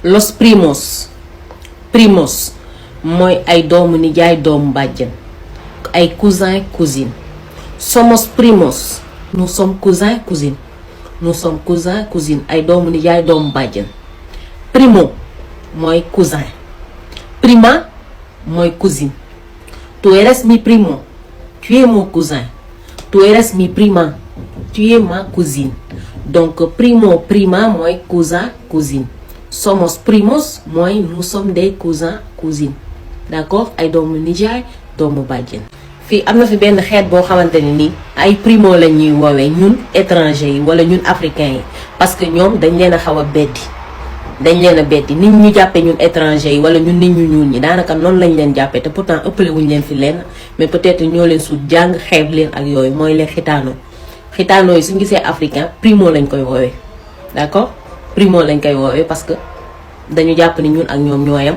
los primos. Primos mooy ay doomu nijaay doomu bàjjen. Ay cousin cousine. Somos primos. Nous sommes cousin cousine. Nous sommes cousin cousine ay doomu nijaay doomu bàjjen. Primo mooy cousin. Prima mooy cousine. Tu eres mi primo. Tu es mon cousin. Tu eres mi prima. Tu es ma cousine. Donc primo prima mooy cousin cousine. Somos primos mooy nous sommes des cousins cousines. D'accord ay doomu nijaay doomu bàjjen. fii am na fi benn xeet boo xamante ne nii ay primo la ñuy woowee ñun étranger yi wala ñun africain yi parce que ñoom dañ leen a xaw a beddi. dañ leen a beddi nit ñu jàppee ñun étranger yi wala ñun nit ñu ñuul ñi daanaka noonu lañ leen jàppee te pourtant ëppale wuñ leen fi leen mais peut-être ñoo leen sut jàng xeeb leen ak yooyu mooy les xitaanoo yi suñu gisee africain primo lañ koy woowee d'accord primo lañ koy woowee parce que dañu jàpp ni ñun ak ñoom ñooyam